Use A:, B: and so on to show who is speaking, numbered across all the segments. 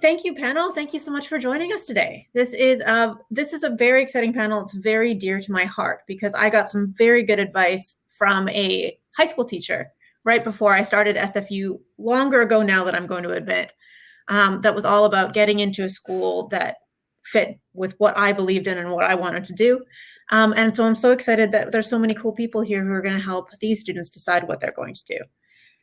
A: Thank you, panel. Thank you so much for joining us today. This is a very exciting panel. It's very dear to my heart because I got some very good advice from a high school teacher right before I started SFU longer ago now that I'm going to admit. That was all about getting into a school that fit with what I believed in and what I wanted to do. And so I'm so excited that there's so many cool people here who are going to help these students decide what they're going to do.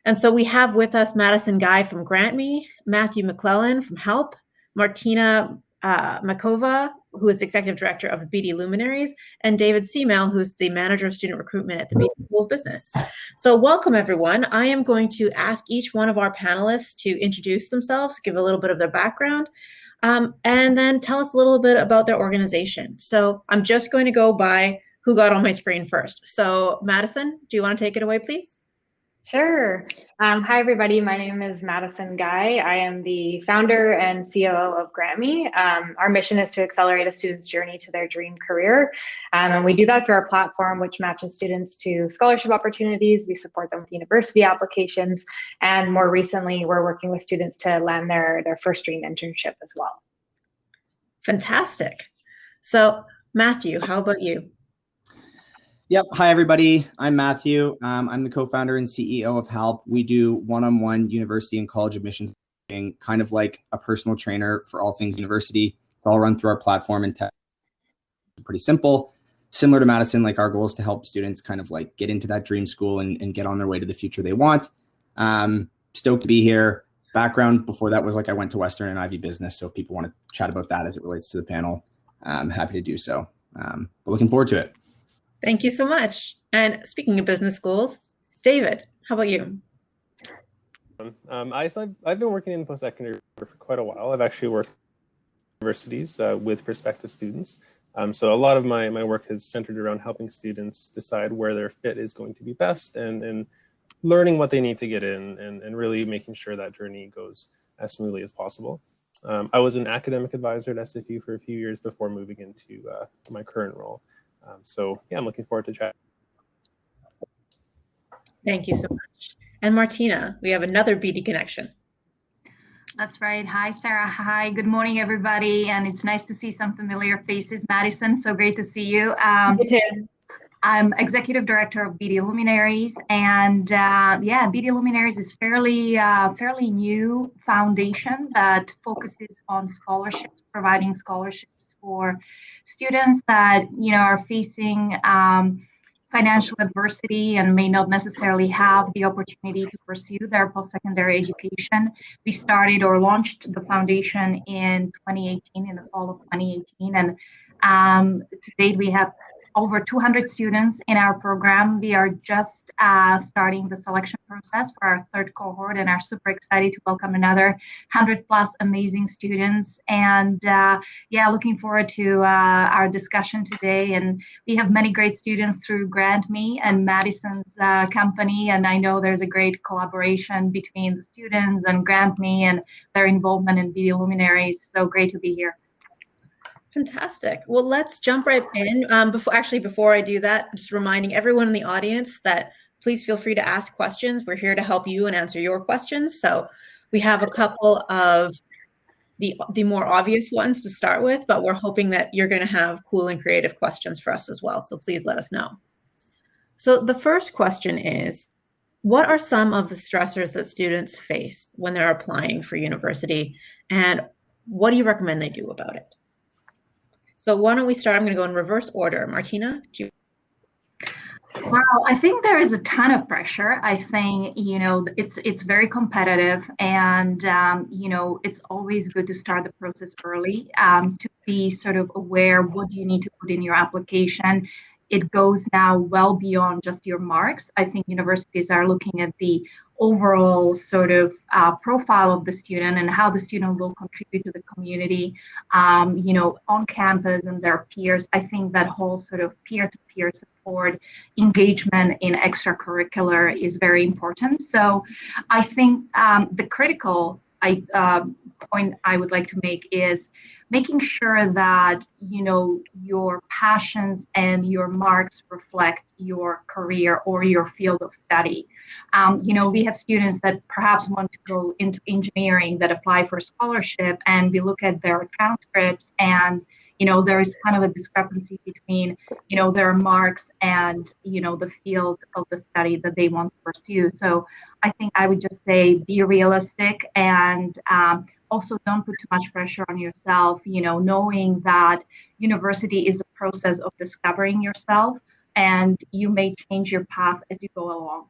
A: And so we have with us Madison Guy from GrantMe, Matthew McLellan from HALP, Martina Meckova, who is Executive Director of Beedie Luminaries, and David Seamel, who's the Manager of Student Recruitment at the Beedie School of Business. So welcome, everyone. I am going to ask each one of our panelists to introduce themselves, give a little bit of their background, and then tell us a little bit about their organization. So I'm just going to go by who got on my screen first. So Madison, do you want to take it away, please?
B: Sure. Hi, everybody. My name is Madison Guy. I am the founder and COO of GrantMe. Our mission is to accelerate a student's journey to their dream career. And we do that through our platform, which matches students to scholarship opportunities. We support them with university applications. And more recently, we're working with students to land their first dream internship as well.
A: Fantastic. So Matthew, how about you?
C: Yep. Hi, everybody. I'm Matthew. I'm the co-founder and CEO of HALP. We do one-on-one university and college admissions, kind of like a personal trainer for all things university. It's all run through our platform and tech. Pretty simple. Similar to Madison, like our goal is to help students kind of like get into that dream school and get on their way to the future they want. Stoked to be here. Background before that was like I went to Western and Ivy Business. So if people want to chat about that as it relates to the panel, I'm happy to do so. But looking forward to it.
A: Thank you so much. And speaking of business schools, David, how about you?
D: I've been working in post-secondary for quite a while. I've actually worked at universities with prospective students. So a lot of my work has centered around helping students decide where their fit is going to be best and learning what they need to get in and really making sure that journey goes as smoothly as possible. I was an academic advisor at SFU for a few years before moving into my current role. So yeah, I'm looking forward to chatting.
A: Thank you so much. And Martina, we have another Beedie connection.
E: That's right. Hi, Sarah. Hi. Good morning, everybody. And it's nice to see some familiar faces. Madison, so great to see you.
B: You too.
E: I'm Executive Director of Beedie Luminaries, and yeah, Beedie Luminaries is fairly new foundation that focuses on scholarships, providing scholarships for students that are facing financial adversity and may not necessarily have the opportunity to pursue their post-secondary education. We started or launched the foundation in 2018, in the fall of 2018, and to date we have over 200 students in our program. We are just starting the selection process for our third cohort and are super excited to welcome another 100 plus amazing students. And yeah, looking forward to our discussion today. And we have many great students through GrantMe and Madison's company. And I know there's a great collaboration between the students and GrantMe and their involvement in Beedie Luminaries. So great to be here.
A: Fantastic. Well, let's jump right in. Before I do that, just reminding everyone in the audience that please feel free to ask questions. We're here to help you and answer your questions. So we have a couple of the more obvious ones to start with, but we're hoping that you're going to have cool and creative questions for us as well. So please let us know. So the first question is, what are some of the stressors that students face when they're applying for university, and what do you recommend they do about it? So why don't we start? I'm going to go in reverse order. Martina, do you?
E: Well, I think there is a ton of pressure. I think, it's very competitive, and, it's always good to start the process early, to be sort of aware what you need to put in your application. It goes now well beyond just your marks. I think universities are looking at the overall sort of profile of the student and how the student will contribute to the community, on campus and their peers. I think that whole sort of peer-to-peer support, engagement in extracurricular is very important. So I think the critical point I would like to make is making sure that, you know, your passions and your marks reflect your career or your field of study. You know, we have students that perhaps want to go into engineering that apply for scholarship, and we look at their transcripts, and you know, there's kind of a discrepancy between, you know, their marks and, you know, the field of the study that they want to pursue. So I think I would just say be realistic, and also don't put too much pressure on yourself, you know, knowing that university is a process of discovering yourself, and you may change your path as you go along.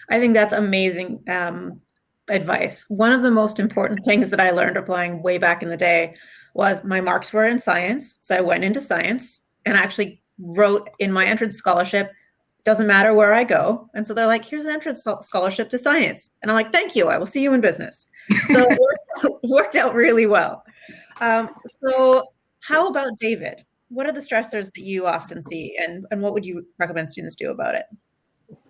A: I think that's amazing advice. One of the most important things that I learned applying way back in the day was my marks were in science. So I went into science and actually wrote in my entrance scholarship, doesn't matter where I go. And so they're like, here's an entrance scholarship to science. And I'm like, thank you. I will see you in business. So it worked out really well. So how about David? What are the stressors that you often see, and what would you recommend students do about it?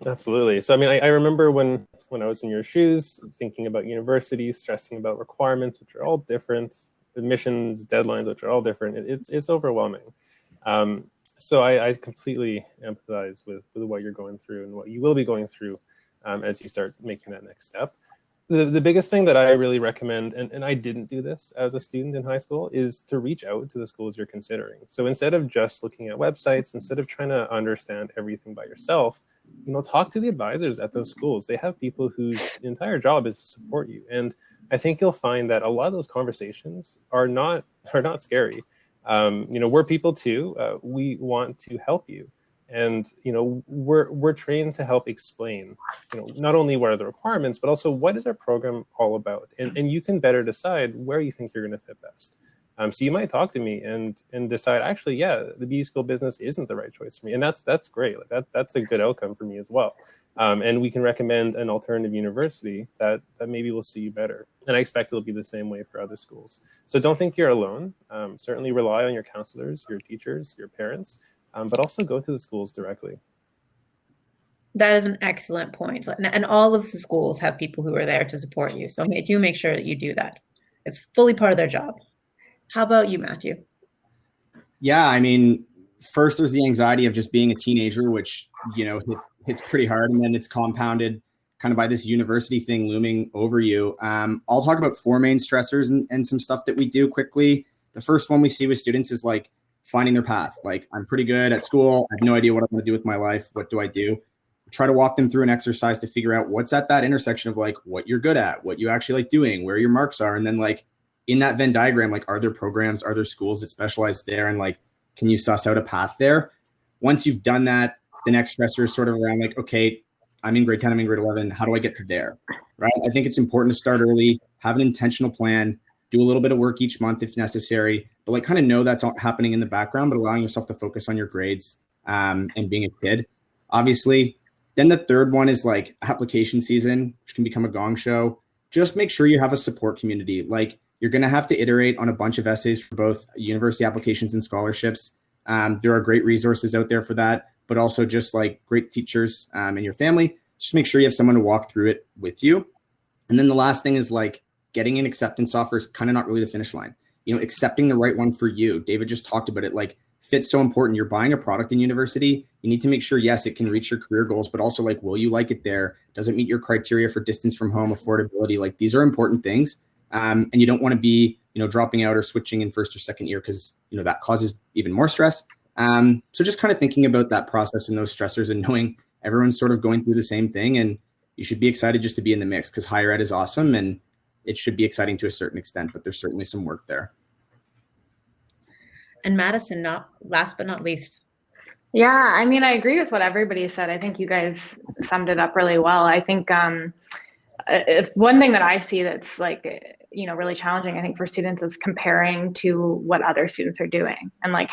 D: Absolutely. So, I mean, I remember when I was in your shoes, thinking about universities, stressing about requirements, which are all different, admissions, deadlines, which are all different. It's overwhelming. So I completely empathize with what you're going through and what you will be going through as you start making that next step. The biggest thing that I really recommend, and I didn't do this as a student in high school, is to reach out to the schools you're considering. So instead of just looking at websites, instead of trying to understand everything by yourself, you know, talk to the advisors at those schools. They have people whose entire job is to support you. And I think you'll find that a lot of those conversations are not scary. You know, we're people too. We want to help you. And, you know, we're trained to help explain, you know, not only what are the requirements, but also what is our program all about? And you can better decide where you think you're going to fit best. So you might talk to me and decide, actually, yeah, the Beedie School business isn't the right choice for me. And that's great. Like that's a good outcome for me as well. And we can recommend an alternative university that maybe will see you better. And I expect it'll be the same way for other schools. So don't think you're alone. Certainly rely on your counselors, your teachers, your parents, but also go to the schools directly.
A: That is an excellent point. So, and all of the schools have people who are there to support you. So do make sure that you do that. It's fully part of their job. How about you, Matthew?
C: Yeah, I mean, first there's the anxiety of just being a teenager, which, you know, hits pretty hard. And then it's compounded kind of by this university thing looming over you. I'll talk about 4 main stressors and some stuff that we do quickly. The first one we see with students is like finding their path. Like, I'm pretty good at school. I have no idea what I'm going to do with my life. What do I do? Try to walk them through an exercise to figure out what's at that intersection of like what you're good at, what you actually like doing, where your marks are. And then like in that Venn diagram, like, are there programs, are there schools that specialize there? And like, can you suss out a path there? Once you've done that, the next stressor is sort of around like, okay, I'm in grade 10, I'm in grade 11. How do I get to there? Right. I think it's important to start early, have an intentional plan, do a little bit of work each month if necessary, but like kind of know that's all happening in the background, but allowing yourself to focus on your grades and being a kid, obviously. Then the third one is like application season, which can become a gong show. Just make sure you have a support community. Like, you're going to have to iterate on a bunch of essays for both university applications and scholarships. There are great resources out there for that, but also just like great teachers in your family. Just make sure you have someone to walk through it with you. And then the last thing is like getting an acceptance offer is kind of not really the finish line. You know, accepting the right one for you. David just talked about it. Like, fit's so important. You're buying a product in university. You need to make sure, yes, it can reach your career goals, but also like, will you like it there? Does it meet your criteria for distance from home, affordability? Like, these are important things. And you don't want to be, you know, dropping out or switching in first or second year because, you know, that causes even more stress. So just kind of thinking about that process and those stressors and knowing everyone's sort of going through the same thing, and you should be excited just to be in the mix because higher ed is awesome and it should be exciting to a certain extent, but there's certainly some work there.
A: And Madison, not last but not least.
B: Yeah, I mean, I agree with what everybody said. I think you guys summed it up really well. I think if one thing that I see that's like, you know, really challenging, I think, for students is comparing to what other students are doing and like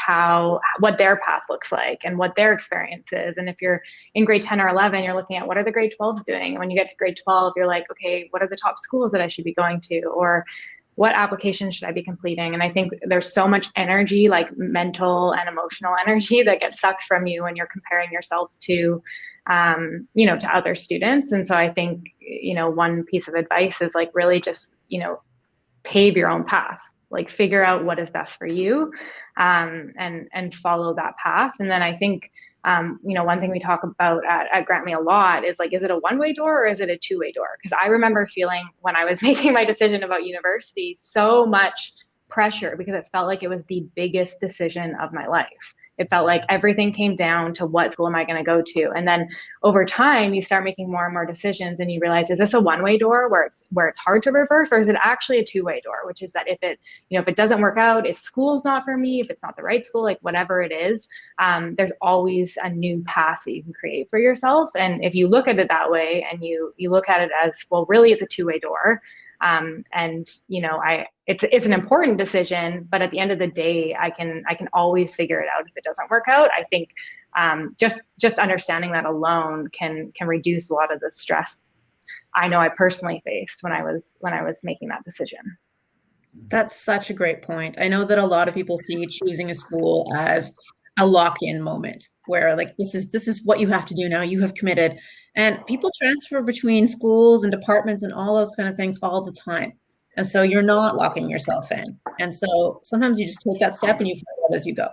B: what their path looks like and what their experience is. And if you're in grade 10 or 11, you're looking at what are the grade 12s doing? And when you get to grade 12, you're like, okay, what are the top schools that I should be going to? Or what applications should I be completing? And I think there's so much energy, like mental and emotional energy, that gets sucked from you when you're comparing yourself to to other students. And so I think, one piece of advice is like really just, pave your own path, like figure out what is best for you, and follow that path. And then I think, one thing we talk about at GrantMe a lot is like, is it a one-way door or is it a two-way door? Because I remember feeling when I was making my decision about university, so much pressure because it felt like it was the biggest decision of my life. It felt like everything came down to what school am I going to go to? And then over time, you start making more and more decisions and you realize, is this a one-way door where it's hard to reverse, or is it actually a two-way door, which is that if it doesn't work out, if school's not for me, if it's not the right school, like whatever it is, there's always a new path that you can create for yourself. And if you look at it that way and you look at it as, well, really it's a two-way door. It's an important decision, but at the end of the day, I can always figure it out if it doesn't work out. I think just understanding that alone can reduce a lot of the stress I know I personally faced when I was making that decision.
A: That's such a great point. I know that a lot of people see choosing a school as a lock-in moment where like this is what you have to do now. You have committed. And people transfer between schools and departments and all those kind of things all the time. And so you're not locking yourself in. And so sometimes you just take that step and you find out as you go.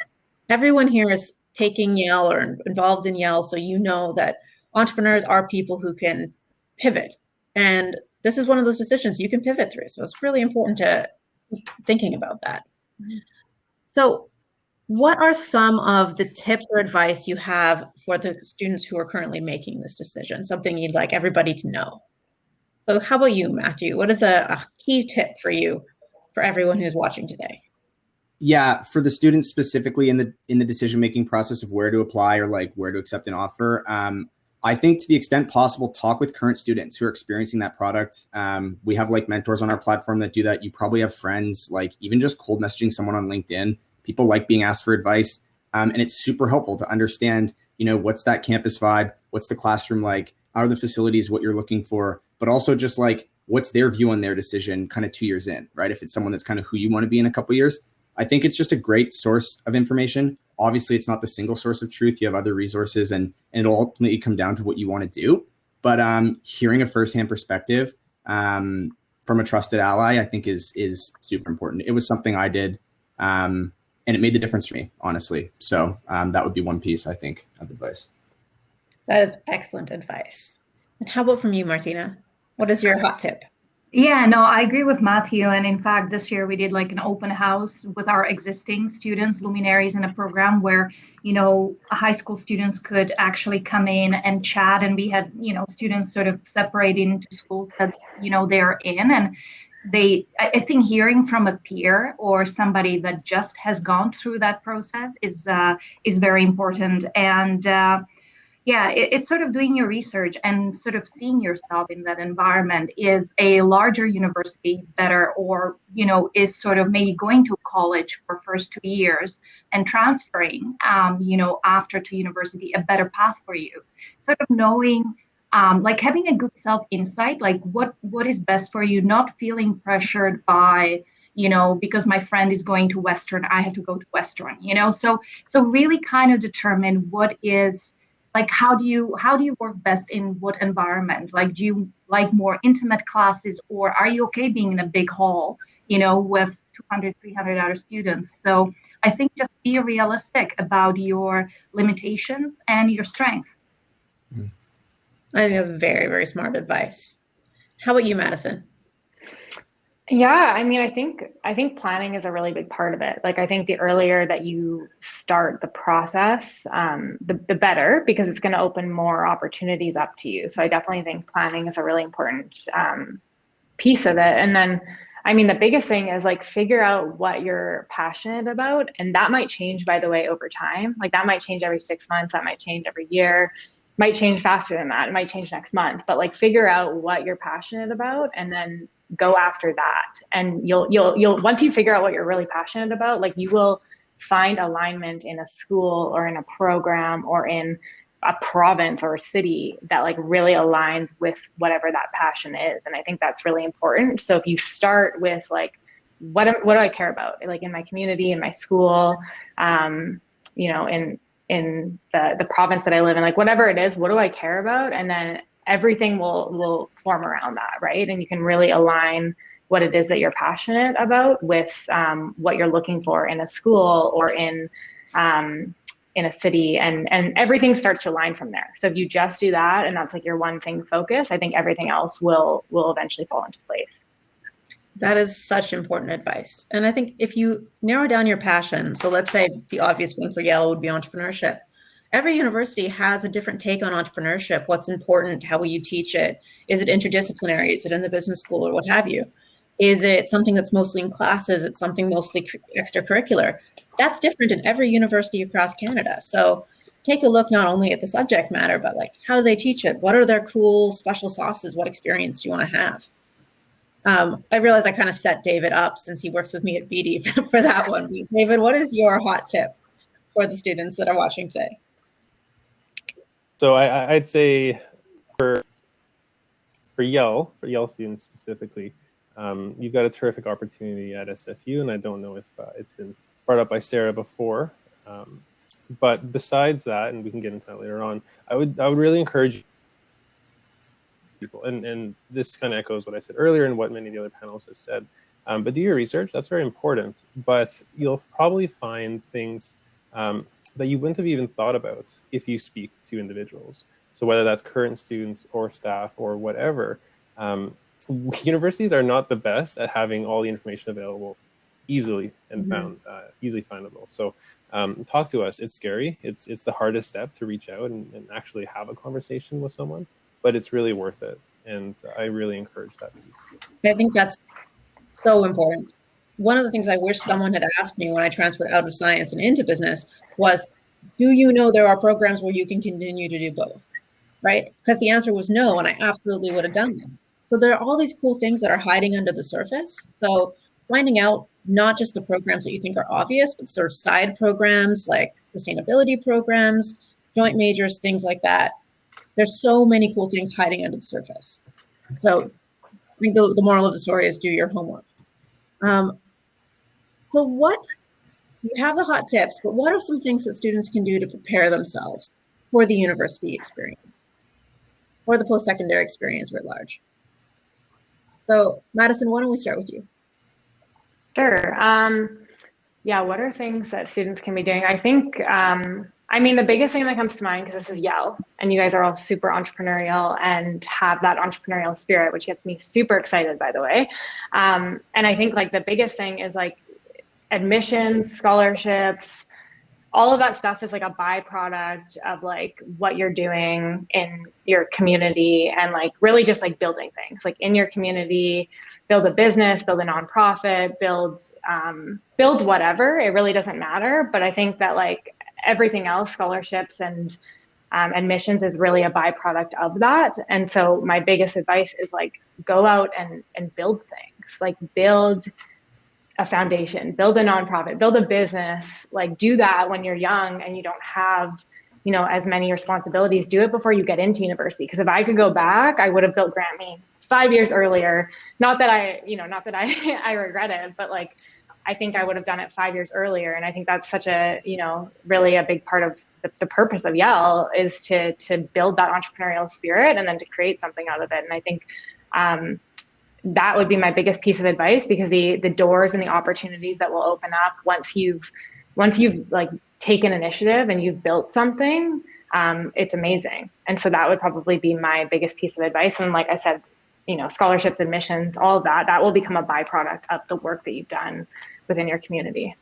A: Everyone here is taking Yale or involved in Yale. So you know that entrepreneurs are people who can pivot. And this is one of those decisions you can pivot through. So it's really important to keep thinking about that. So what are some of the tips or advice you have for the students who are currently making this decision? Something you'd like everybody to know. So how about you, Matthew? What is a key tip for you, for everyone who's watching today?
C: Yeah, for the students specifically in the decision-making process of where to apply or like where to accept an offer, I think to the extent possible, talk with current students who are experiencing that product. We have like mentors on our platform that do that. You probably have friends, like even just cold messaging someone on LinkedIn. People like being asked for advice. And it's super helpful to understand, what's that campus vibe? What's the classroom like? How are the facilities, what you're looking for? But also just like, what's their view on their decision kind of 2 years in, right? If it's someone that's kind of who you want to be in a couple of years, I think it's just a great source of information. Obviously, it's not the single source of truth. You have other resources and it'll ultimately come down to what you want to do. But hearing a firsthand perspective from a trusted ally, I think is super important. It was something I did. And it made the difference for me, honestly. So that would be one piece, I think, of advice.
A: That is excellent advice. And how about from you, Martina? What is your hot tip?
E: Yeah, no, I agree with Matthew. And in fact, this year we did like an open house with our existing students, Luminaries, in a program where, high school students could actually come in and chat. And we had, students sort of separated into schools that, they're in. And I think hearing from a peer or somebody that just has gone through that process is very important. And it's sort of doing your research and sort of seeing yourself in that environment. Is a larger university better, or, is sort of maybe going to college for first 2 years and transferring, after to university a better path for you? Sort of knowing, like having a good self-insight, like what is best for you, not feeling pressured by, because my friend is going to Western, I have to go to Western, so really kind of determine what is, like, how do you work best in what environment? Like, do you like more intimate classes, or are you okay being in a big hall, with 200, 300 other students? So I think just be realistic about your limitations and your strength.
A: I think that's very, very smart advice. How about you, Madison?
B: Yeah, I mean, I think planning is a really big part of it. Like, I think the earlier that you start the process, the better, because it's going to open more opportunities up to you. So I definitely think planning is a really important piece of it. And then, I mean, the biggest thing is like figure out what you're passionate about. And that might change, by the way, over time. Like that might change every 6 months. That might change every year. Might change faster than that. It might change next month, but like figure out what you're passionate about and then go after that. And you'll once you figure out what you're really passionate about, like you will find alignment in a school or in a program or in a province or a city that like really aligns with whatever that passion is. And I think that's really important. So if you start with like, what do I care about? Like in my community, in my school, in the province that I live in, like whatever it is, what do I care about? And then everything will form around that, right? And you can really align what it is that you're passionate about with what you're looking for in a school or in a city, and everything starts to align from there. So if you just do that and that's like your one thing focus, I think everything else will eventually fall into place.
A: That is such important advice. And I think if you narrow down your passion, so let's say the obvious one for Yale would be entrepreneurship. Every university has a different take on entrepreneurship. What's important? How will you teach it? Is it interdisciplinary? Is it in the business school or what have you? Is it something that's mostly in classes? It's something mostly extracurricular. That's different in every university across Canada. So take a look not only at the subject matter, but like how do they teach it? What are their cool special sauces? What experience do you want to have? I realize I kind of set David up since he works with me at Beedie for that one. David, what is your hot tip for the students that are watching today?
D: So I'd say for Yale students specifically, you've got a terrific opportunity at SFU, and I don't know if it's been brought up by Sarah before, but besides that, and we can get into that later on, I would really encourage people, and this kind of echoes what I said earlier and what many of the other panels have said, but do your research. That's very important, but you'll probably find things that you wouldn't have even thought about if you speak to individuals. So whether that's current students or staff or whatever, universities are not the best at having all the information available easily and easily findable. So talk to us. It's scary. It's the hardest step to reach out and actually have a conversation with someone, but it's really worth it. And I really encourage that piece.
A: I think that's so important. One of the things I wish someone had asked me when I transferred out of science and into business was, do you know there are programs where you can continue to do both, right? Because the answer was no, and I absolutely would have done them. So there are all these cool things that are hiding under the surface. So finding out not just the programs that you think are obvious, but sort of side programs like sustainability programs, joint majors, things like that. There's so many cool things hiding under the surface. So I think the moral of the story is do your homework. So what, you have the hot tips, but what are some things that students can do to prepare themselves for the university experience or the post-secondary experience writ large? So Madison, why don't we start with you?
B: Sure. Yeah, what are things that students can be doing? I think, I mean, the biggest thing that comes to mind, because this is Yale, and you guys are all super entrepreneurial and have that entrepreneurial spirit, which gets me super excited, by the way. And I think like the biggest thing is like admissions, scholarships, all of that stuff is like a byproduct of like what you're doing in your community and like really just like building things like in your community, build a business, build a nonprofit, build whatever. It really doesn't matter. But I think that like everything else, scholarships and admissions is really a byproduct of that. And so my biggest advice is like go out and build things, like build a foundation, build a nonprofit, build a business, like do that when you're young and you don't have, you know, as many responsibilities. Do it before you get into university. Because if I could go back, I would have built GrantMe 5 years earlier. Not that I regret it, but like, I think I would have done it 5 years earlier. And I think that's such a, you know, really a big part of the purpose of Yale is to build that entrepreneurial spirit and then to create something out of it. And I think, that would be my biggest piece of advice, because the doors and the opportunities that will open up once you've like taken initiative and you've built something, it's amazing. And so that would probably be my biggest piece of advice. And like I said, you know, scholarships, admissions, all of that will become a byproduct of the work that you've done within your community.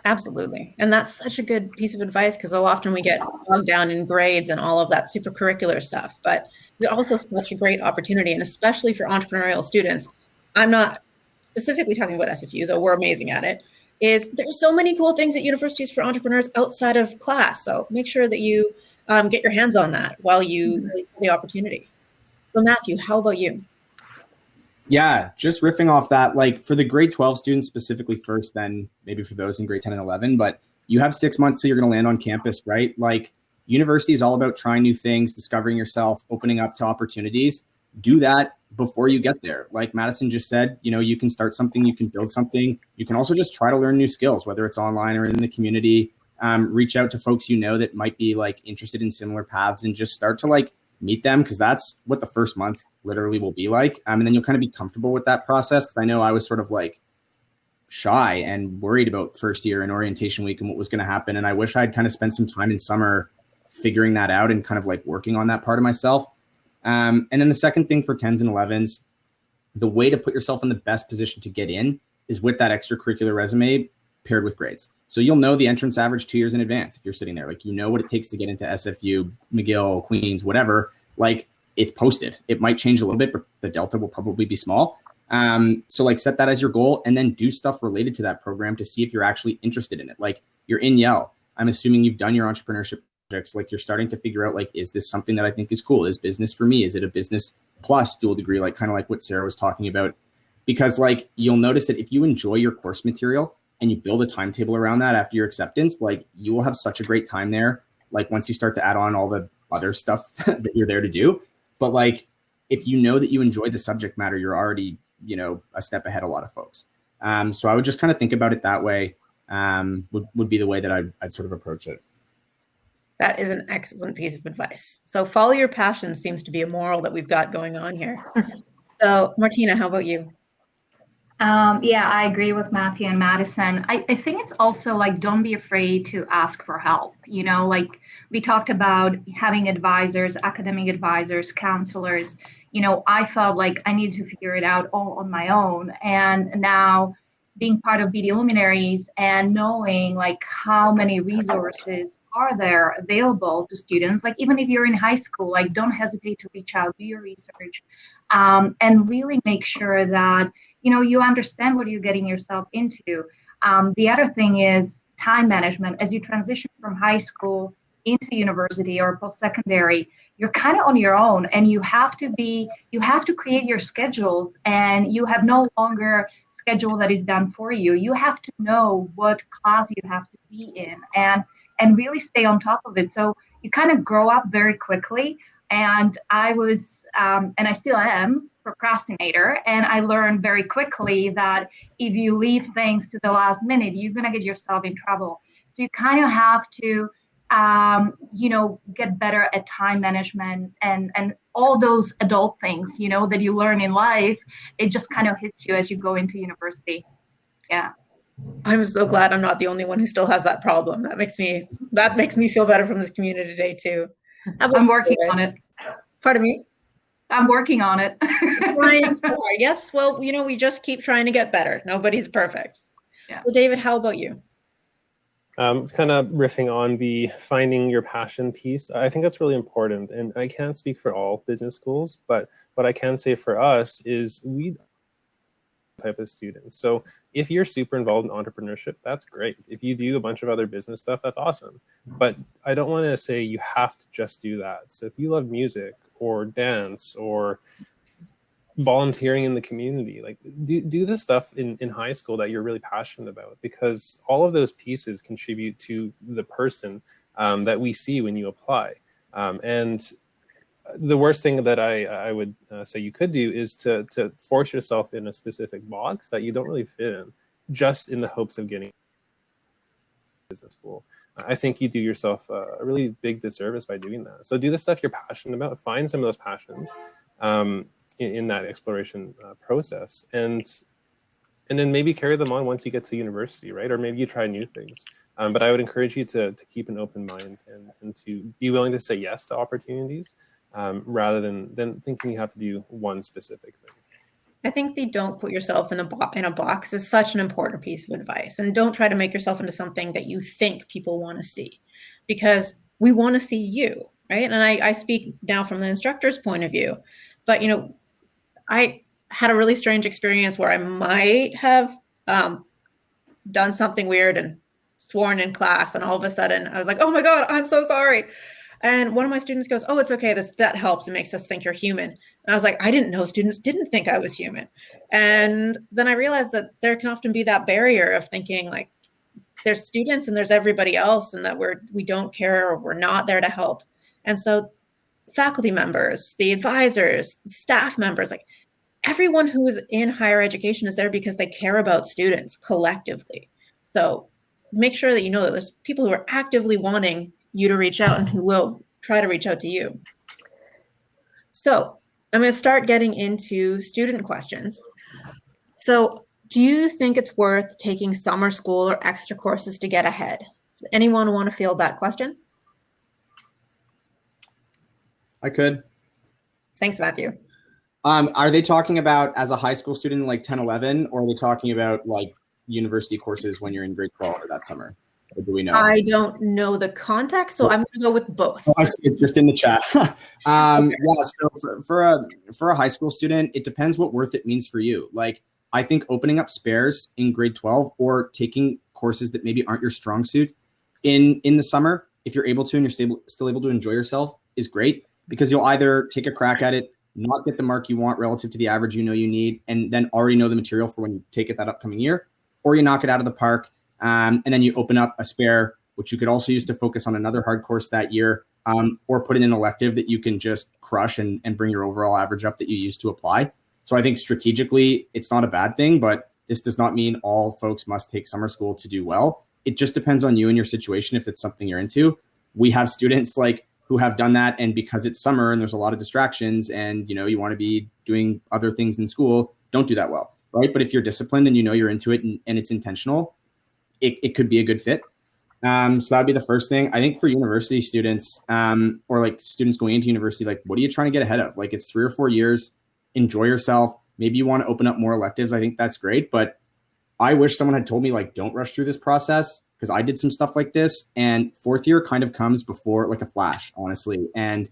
A: Absolutely. And that's such a good piece of advice, because so often we get bogged down in grades and all of that super curricular stuff, but there's also such a great opportunity, and especially for entrepreneurial students. I'm not specifically talking about SFU, though we're amazing at it, is there's so many cool things at universities for entrepreneurs outside of class. So make sure that you get your hands on that while you have the opportunity. So Matthew, how about you?
C: Yeah, just riffing off that, like for the grade 12 students specifically first, then maybe for those in grade 10 and 11, but you have 6 months till you're going to land on campus, right? Like university is all about trying new things, discovering yourself, opening up to opportunities. Do that before you get there. Like Madison just said, you know, you can start something, you can build something. You can also just try to learn new skills, whether it's online or in the community. Reach out to folks you know that might be like interested in similar paths and just start to like meet them, because that's what the first month literally will be like. And then you'll kind of be comfortable with that process. Because I know I was sort of like shy and worried about first year and orientation week and what was going to happen. And I wish I'd kind of spent some time in summer figuring that out and kind of like working on that part of myself. And then the second thing for 10s and 11s, the way to put yourself in the best position to get in is with that extracurricular resume paired with grades. So you'll know the entrance average 2 years in advance if you're sitting there. Like, you know what it takes to get into SFU, McGill, Queens, whatever. Like, it's posted. It might change a little bit, but the delta will probably be small. So like set that as your goal and then do stuff related to that program to see if you're actually interested in it. Like, you're in Yale. I'm assuming you've done your entrepreneurship projects. Like, you're starting to figure out, like, is this something that I think is cool? Is business for me? Is it a business plus dual degree? Like, kind of like what Sarah was talking about. Because like, you'll notice that if you enjoy your course material and you build a timetable around that after your acceptance, like, you will have such a great time there. Like, once you start to add on all the other stuff that you're there to do. But like, if you know that you enjoy the subject matter, you're already, you know, a step ahead of a lot of folks. So I would just kind of think about it that way. Would be the way that I'd sort of approach it.
A: That is an excellent piece of advice. So follow your passion seems to be a moral that we've got going on here. So Martina, how about you?
E: Yeah, I agree with Matthew and Madison. I think it's also like, don't be afraid to ask for help. You know, like we talked about having advisors, academic advisors, counselors. You know, I felt like I needed to figure it out all on my own. And now being part of Beedie Luminaries and knowing like how many resources are there available to students, like even if you're in high school, like don't hesitate to reach out, do your research, and really make sure that, you know, you understand what you're getting yourself into. The other thing is time management. As you transition from high school into university or post-secondary, you're kind of on your own, and you have to create your schedules, and you have no longer schedule that is done for you. You have to know what class you have to be in and really stay on top of it. So you kind of grow up very quickly. And I was, and I still am, procrastinator. And I learned very quickly that if you leave things to the last minute, you're going to get yourself in trouble. So you kind of have to, you know, get better at time management and all those adult things, you know, that you learn in life. It just kind of hits you as you go into university. Yeah.
A: I'm so glad I'm not the only one who still has that problem. That makes me feel better from this community today too.
E: I'm working on it.
A: Pardon me?
E: I'm working on it.
A: Yes, well, you know, we just keep trying to get better. Nobody's perfect.
E: Yeah.
A: Well, David, how about you?
D: Kind of riffing on the finding your passion piece. I think that's really important. And I can't speak for all business schools, but what I can say for us is we type of students. So if you're super involved in entrepreneurship, that's great. If you do a bunch of other business stuff, that's awesome. But I don't want to say you have to just do that. So if you love music or dance or volunteering in the community, like do the stuff in high school that you're really passionate about, because all of those pieces contribute to the person that we see when you apply. And the worst thing that I would say you could do is to force yourself in a specific box that you don't really fit in, just in the hopes of getting business school. I think you do yourself a really big disservice by doing that. So do the stuff you're passionate about, find some of those passions in that exploration process, and then maybe carry them on once you get to university, right? Or maybe you try new things. But I would encourage you to keep an open mind and to be willing to say yes to opportunities, rather than thinking you have to do one specific thing.
A: I think the don't put yourself in a box is such an important piece of advice. And don't try to make yourself into something that you think people want to see, because we want to see you, right? And I speak now from the instructor's point of view, but you know, I had a really strange experience where I might have done something weird and sworn in class, and all of a sudden I was like, oh my God, I'm so sorry. And one of my students goes, oh, it's okay. That helps. It makes us think you're human. And I was like, I didn't know students didn't think I was human. And then I realized that there can often be that barrier of thinking like there's students and there's everybody else, and that we don't care or we're not there to help. And so faculty members, the advisors, staff members, like everyone who is in higher education is there because they care about students collectively. So make sure that you know that there's people who are actively wanting you to reach out and who will try to reach out to you. So I'm going to start getting into student questions. So do you think it's worth taking summer school or extra courses to get ahead? Does anyone want to field that question?
C: I could.
A: Thanks, Matthew.
C: Are they talking about as a high school student, like 10, 11, or are they talking about like university courses when you're in grade 12 or that summer? Or do we know?
A: I don't know the context, so I'm going to go with both.
C: Oh, I see. It's just in the chat. Okay. Yeah. So for a high school student, it depends what worth it means for you. Like, I think opening up spares in grade 12 or taking courses that maybe aren't your strong suit in the summer, if you're able to and you're still able to enjoy yourself, is great, because you'll either take a crack at it, not get the mark you want relative to the average you need, and then already know the material for when you take it that upcoming year, or you knock it out of the park, and then you open up a spare, which you could also use to focus on another hard course that year, or put in an elective that you can just crush and bring your overall average up that you used to apply. So I think strategically, it's not a bad thing, but this does not mean all folks must take summer school to do well. It just depends on you and your situation if it's something you're into. We have students like who have done that, and because it's summer and there's a lot of distractions and you want to be doing other things in school, don't do that well, right? But if you're disciplined and you're into it and it's intentional, it could be a good fit. So that'd be the first thing. I think for university students, or like students going into university, like, what are you trying to get ahead of? Like, it's 3 or 4 years, enjoy yourself. Maybe you want to open up more electives. I think that's great, but I wish someone had told me, like, don't rush through this process, because I did some stuff like this, and 4th year kind of comes before like a flash, honestly, and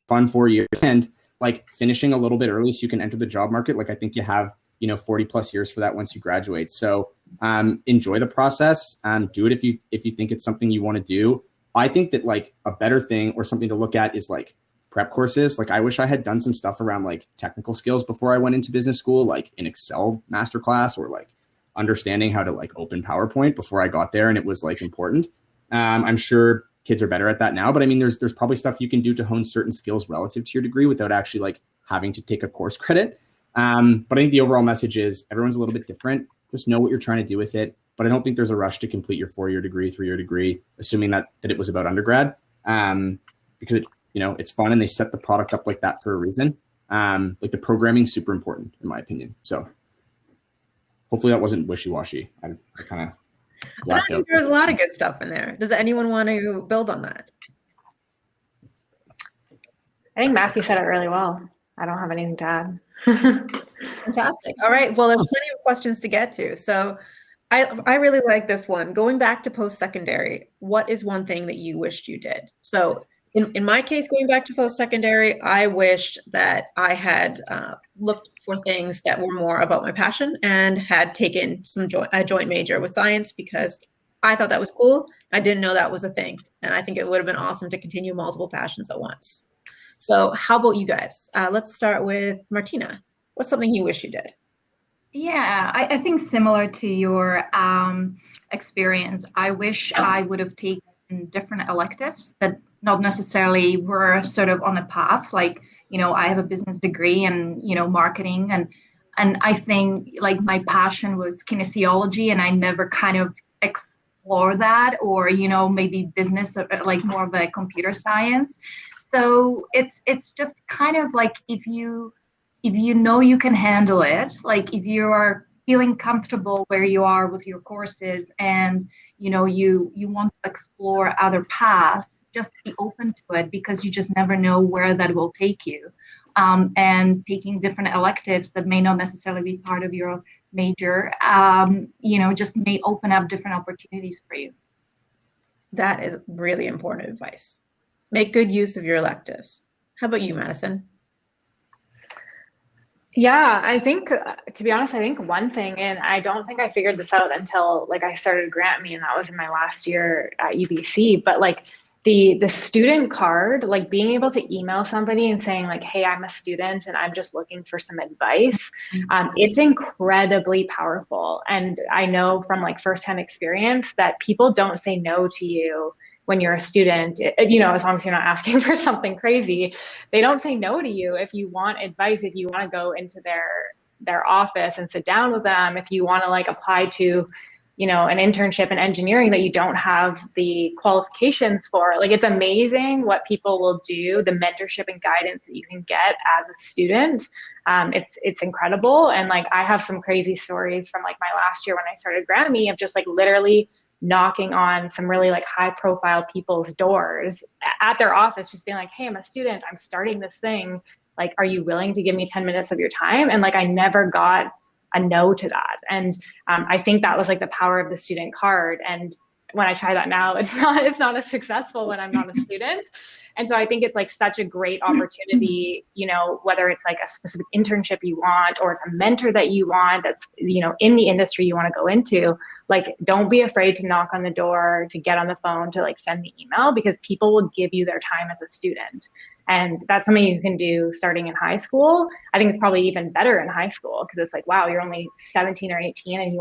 C: fun 4 years, and like finishing a little bit early so you can enter the job market. Like, I think you have, 40 plus years for that once you graduate. So enjoy the process. Do it if you think it's something you want to do. I think that like a better thing or something to look at is like prep courses. Like, I wish I had done some stuff around like technical skills before I went into business school, like an Excel masterclass, or like understanding how to like open PowerPoint before I got there. And it was like important. I'm sure kids are better at that now, but I mean, there's probably stuff you can do to hone certain skills relative to your degree without actually like having to take a course credit. But I think the overall message is everyone's a little bit different. Just know what you're trying to do with it. But I don't think there's a rush to complete your 4-year degree, 3-year degree, assuming that it was about undergrad, because it's fun and they set the product up like that for a reason. Like, the programming is super important in my opinion. So hopefully that wasn't wishy-washy. I kind of
A: I think there's a lot of good stuff in there. Does anyone want to build on that?
B: I think Matthew said it really well. I don't have anything to add.
A: Fantastic. All right. Well, there's plenty of questions to get to. So I really like this one. Going back to post-secondary, what is one thing that you wished you did? So in my case, going back to post-secondary, I wished that I had looked for things that were more about my passion and had taken a joint major with science, because I thought that was cool. I didn't know that was a thing. And I think it would have been awesome to continue multiple passions at once. So how about you guys? Let's start with Martina. What's something you wish you did?
E: Yeah, I think similar to your experience, I wish I would have taken different electives that not necessarily were sort of on a path. Like, I have a business degree and, marketing, and I think like my passion was kinesiology, and I never kind of explore that, or, maybe business, like more of a computer science. So it's just kind of like, if you know you can handle it, like if you are feeling comfortable where you are with your courses, and you want to explore other paths, just be open to it, because you just never know where that will take you. And taking different electives that may not necessarily be part of your major, just may open up different opportunities for you.
A: That is really important advice. Make good use of your electives. How about you, Madison?
B: Yeah, I think, to be honest, I think one thing, and I don't think I figured this out until like I started GrantMe, and that was in my last year at UBC, but like the student card, like being able to email somebody and saying like, hey, I'm a student and I'm just looking for some advice. It's incredibly powerful. And I know from like firsthand experience that people don't say no to you when you're a student, as long as you're not asking for something crazy. They don't say no to you if you want advice, if you want to go into their office and sit down with them, if you want to like apply to an internship in engineering that you don't have the qualifications for. Like, it's amazing what people will do, the mentorship and guidance that you can get as a student. It's incredible. And like, I have some crazy stories from like my last year when I started GrantMe of just like literally knocking on some really like high profile people's doors at their office, just being like, hey, I'm a student, I'm starting this thing. Like, are you willing to give me 10 minutes of your time? And like, I never got a no to that. And I think that was like the power of the student card. And when I try that now, it's not as successful when I'm not a student. And so I think it's like such a great opportunity, whether it's like a specific internship you want, or it's a mentor that you want that's, in the industry you want to go into. Like, don't be afraid to knock on the door, to get on the phone, to like send the email, because people will give you their time as a student. And that's something you can do starting in high school. I think it's probably even better in high school, because it's like, wow, you're only 17 or 18 and you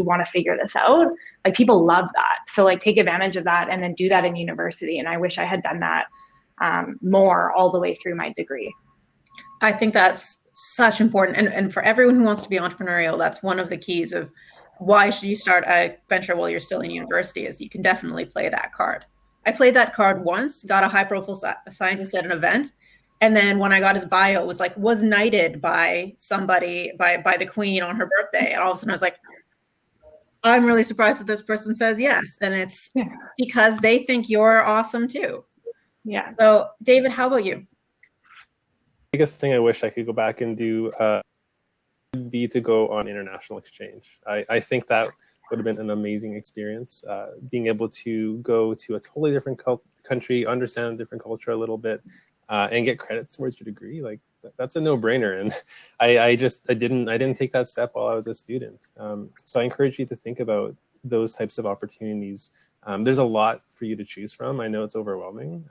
B: want to figure this out. Like, people love that. So like, take advantage of that and then do that in university. And I wish I had done that more all the way through my degree.
A: I think that's such important. And for everyone who wants to be entrepreneurial, that's one of the keys of why should you start a venture while you're still in university, is you can definitely play that card. I played that card once, got a high profile scientist at an event. And then when I got his bio, it was knighted by somebody, by the queen on her birthday. And all of a sudden I was like, I'm really surprised that this person says yes. And it's because they think you're awesome too.
B: Yeah.
A: So David, how about you?
D: The biggest thing I wish I could go back and do would be to go on international exchange. I think that would have been an amazing experience. Being able to go to a totally different country, understand a different culture a little bit, and get credits towards your degree, like that's a no-brainer. And I didn't take that step while I was a student. So I encourage you to think about those types of opportunities. There's a lot for you to choose from. I know it's overwhelming,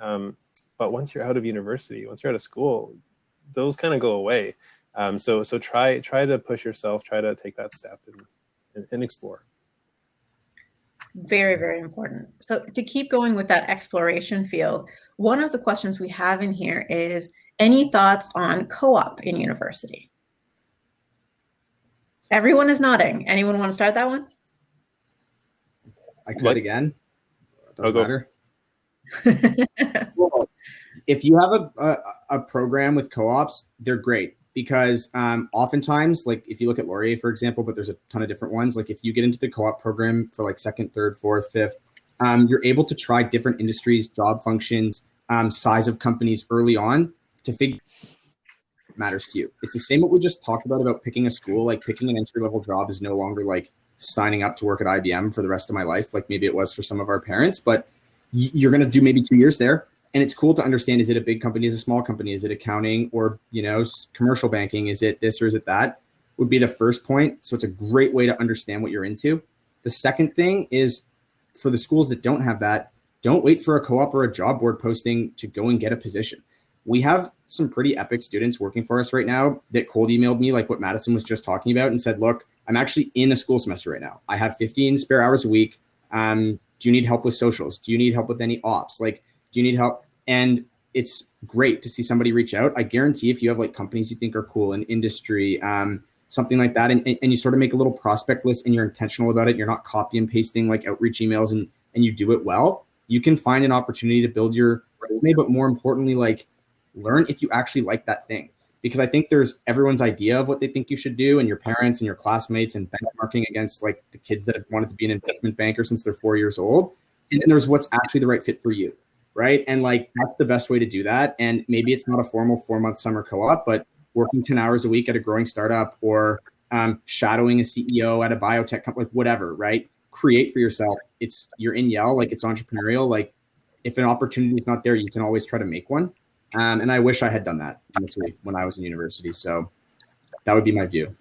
D: but once you're out of university, once you're out of school, those kind of go away. So try to push yourself, try to take that step and explore.
A: Very, very important. So to keep going with that exploration field, one of the questions we have in here is, any thoughts on co-op in university? Everyone is nodding. Anyone want to start that one?
C: I could again. Doesn't matter. Well, if you have a program with co-ops, they're great. Because oftentimes, like if you look at Laurier, for example, but there's a ton of different ones. Like if you get into the co-op program for like second, third, fourth, fifth, you're able to try different industries, job functions, size of companies early on to figure what matters to you. It's the same what we just talked about picking a school. Like picking an entry-level job is no longer like signing up to work at IBM for the rest of my life, like maybe it was for some of our parents, but you're going to do maybe 2 years there. And it's cool to understand, is it a big company, is it a small company, is it accounting or, commercial banking? Is it this or is it that? Would be the first point. So it's a great way to understand what you're into. The second thing is, for the schools that don't have that, don't wait for a co-op or a job board posting to go and get a position. We have some pretty epic students working for us right now that cold emailed me, like what Madison was just talking about, and said, look, I'm actually in a school semester right now. I have 15 spare hours a week. Do you need help with socials? Do you need help with any ops? Like, do you need help? And it's great to see somebody reach out. I guarantee if you have like companies you think are cool in industry, something like that, and you sort of make a little prospect list and you're intentional about it, you're not copy and pasting like outreach emails and you do it well, you can find an opportunity to build your resume, but more importantly, like learn if you actually like that thing. Because I think there's everyone's idea of what they think you should do, and your parents and your classmates, and benchmarking against like the kids that have wanted to be an investment banker since they're 4 years old. And then there's what's actually the right fit for you. Right. And like, that's the best way to do that. And maybe it's not a formal 4-month summer co-op, but working 10 hours a week at a growing startup, or shadowing a CEO at a biotech company, like whatever, right? Create for yourself. You're in Yale, like it's entrepreneurial. Like if an opportunity is not there, you can always try to make one. And I wish I had done that, honestly, when I was in university. So that would be my view.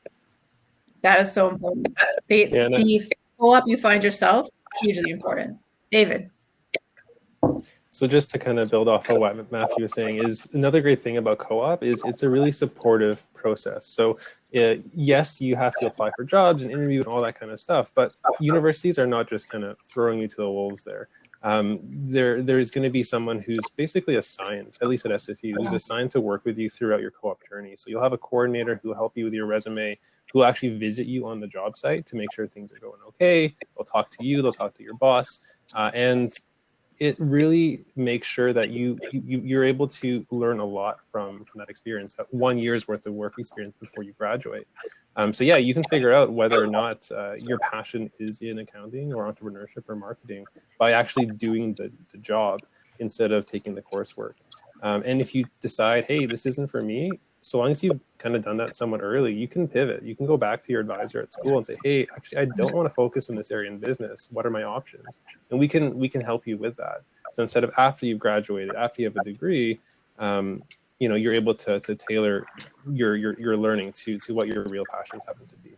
A: That is so important. The co-op you find yourself, hugely important. David.
D: So just to kind of build off of what Matthew was saying, is another great thing about co-op is it's a really supportive process. So yes, you have to apply for jobs and interview and all that kind of stuff, but universities are not just kind of throwing you to the wolves there. There's going to be someone who's basically assigned, at least at SFU, who's assigned to work with you throughout your co-op journey. So you'll have a coordinator who will help you with your resume, who will actually visit you on the job site to make sure things are going okay. They'll talk to you, they'll talk to your boss, and it really makes sure that you're able to learn a lot from that experience, that 1 year's worth of work experience before you graduate. So yeah, you can figure out whether or not your passion is in accounting or entrepreneurship or marketing by actually doing the job instead of taking the coursework. And if you decide, hey, this isn't for me, so long as you've kind of done that somewhat early, you can pivot. You can go back to your advisor at school and say, hey, actually, I don't want to focus in this area in business. What are my options? And we can help you with that. So instead of after you've graduated, after you have a degree, you're able to tailor your learning to what your real passions happen to be.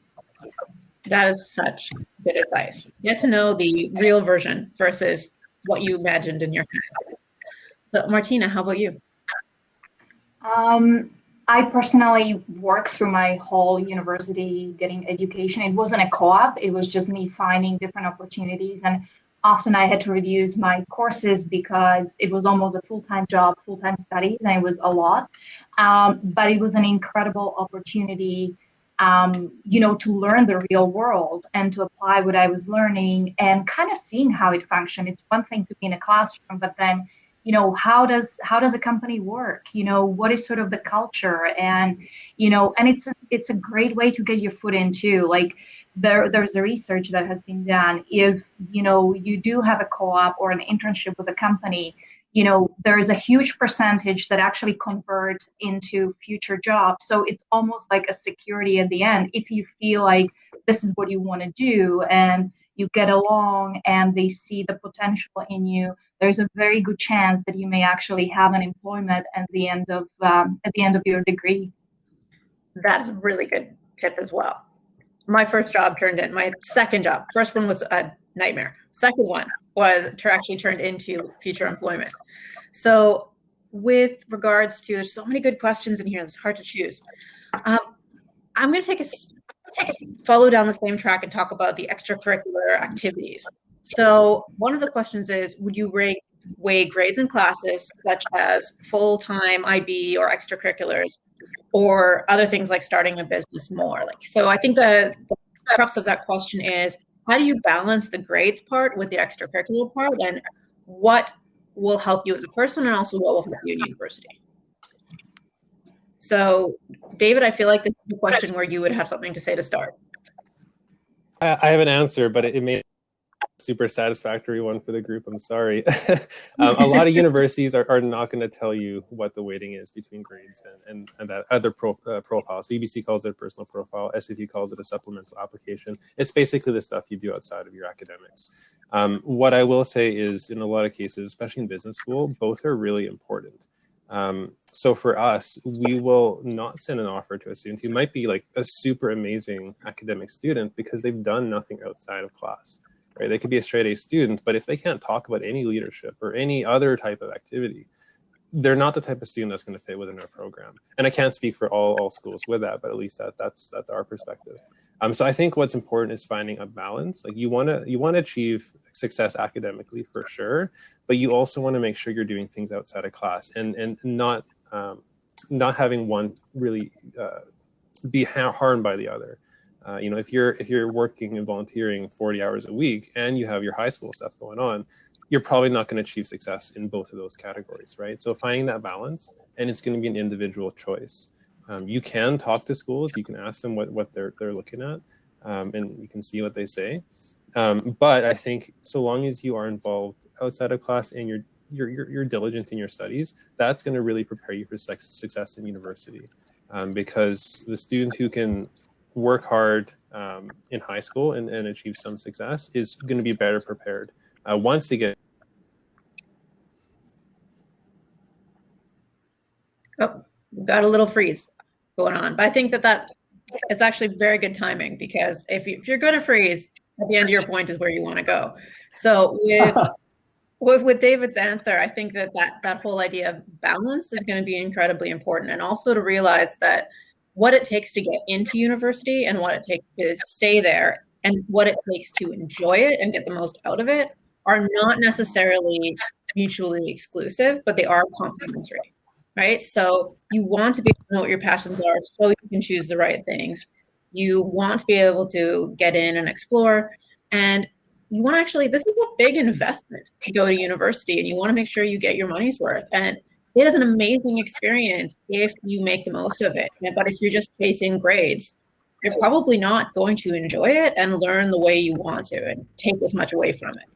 A: That is such good advice. Get to know the real version versus what you imagined in your head. So Martina, how about you?
E: I personally worked through my whole university getting education. It wasn't a co-op. It was just me finding different opportunities. And often I had to reduce my courses because it was almost a full-time job, full-time studies, and it was a lot. But it was an incredible opportunity, to learn the real world and to apply what I was learning and kind of seeing how it functioned. It's one thing to be in a classroom, but then how does a company work? What is sort of the culture? And it's a great way to get your foot in too. Like there's a research that has been done. If you do have a co-op or an internship with a company, there is a huge percentage that actually convert into future jobs. So it's almost like a security at the end. If you feel like this is what you want to do and you get along and they see the potential in you, there's a very good chance that you may actually have an employment at the end of your degree.
A: That's a really good tip as well. My first job my second job. First one was a nightmare. Second one was actually turned into future employment. So with regards to, there's so many good questions in here, it's hard to choose. I'm going to follow down the same track and talk about the extracurricular activities. So one of the questions is, would you weigh grades in classes such as full-time IB or extracurriculars or other things like starting a business more? So I think the crux of that question is, how do you balance the grades part with the extracurricular part, and what will help you as a person and also what will help you in university? So, David, I feel like this is a question where you would have something to say to start.
D: I have an answer, but it may super satisfactory one for the group. I'm sorry. A lot of universities are not going to tell you what the weighting is between grades and that other profile. So UBC calls it a personal profile. SAT calls it a supplemental application. It's basically the stuff you do outside of your academics. What I will say is, in a lot of cases, especially in business school, both are really important. So for us, we will not send an offer to a student who might be like a super amazing academic student because they've done nothing outside of class. Right? They could be a straight A student, but if they can't talk about any leadership or any other type of activity, they're not the type of student that's going to fit within our program. And I can't speak for all schools with that, but at least that's our perspective. So I think what's important is finding a balance. Like you want to achieve success academically for sure, but you also want to make sure you're doing things outside of class and not having one really be harmed by the other. If you're working and volunteering 40 hours a week and you have your high school stuff going on, you're probably not going to achieve success in both of those categories, right? So finding that balance, and it's going to be an individual choice. You can talk to schools, you can ask them what they're looking at, and you can see what they say. But I think so long as you are involved outside of class and you're diligent in your studies, that's going to really prepare you for success in university. Because the student who can work hard in high school and achieve some success is going to be better prepared once they get.
A: Oh, we've got a little freeze going on, but I think that is actually very good timing, because if you're going to freeze, at the end of your point is where you want to go. So with David's answer, I think that whole idea of balance is going to be incredibly important, and also to realize that what it takes to get into university and what it takes to stay there and what it takes to enjoy it and get the most out of it are not necessarily mutually exclusive, but they are complementary, right? So you want to be able to know what your passions are so you can choose the right things. You want to be able to get in and explore, and you want to actually, this is a big investment to go to university, and you want to make sure you get your money's worth. And it is an amazing experience if you make the most of it. But if you're just chasing grades, you're probably not going to enjoy it and learn the way you want to and take as much away from it.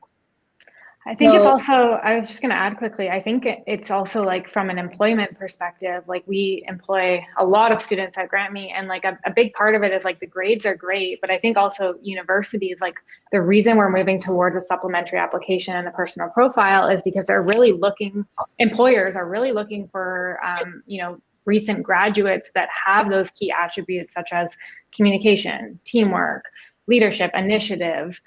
B: I think it's also, I was just going to add quickly, I think it's also like from an employment perspective, like we employ a lot of students at GrantMe, and like a big part of it is like the grades are great, but I think also universities, like the reason we're moving towards a supplementary application and a personal profile is because they're really looking, employers are really looking for, you know, recent graduates that have those key attributes such as communication, teamwork, leadership, initiative,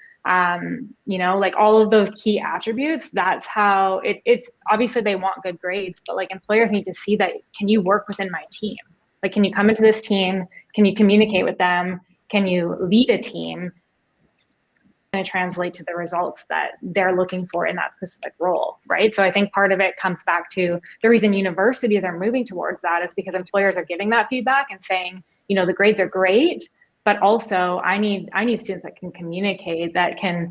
B: you know, like all of those key attributes. That's how it's obviously they want good grades, but like employers need to see that, can you work within my team? Like, can you come into this team? Can you communicate with them? Can you lead a team? And translate to the results that they're looking for in that specific role, right? So I think part of it comes back to the reason universities are moving towards that is because employers are giving that feedback and saying, you know, the grades are great, but also I need students that can communicate, that can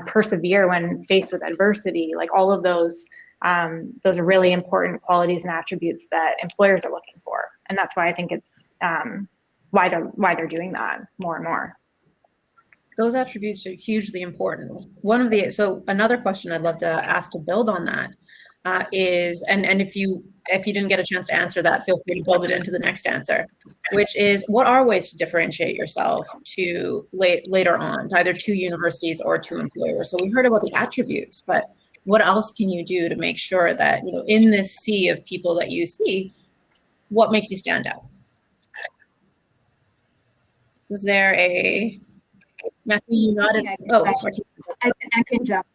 B: persevere when faced with adversity. Like all of those are really important qualities and attributes that employers are looking for. And that's why I think it's why they're doing that more and more.
A: Those attributes are hugely important. So another question I'd love to ask to build on that is, and if you didn't get a chance to answer that, feel free to build it into the next answer, which is, what are ways to differentiate yourself to later on, either to universities or to employers? So we heard about the attributes, but what else can you do to make sure that, you know, in this sea of people that you see, what makes you stand out? Is there a Matthew, you nodded.
E: I can jump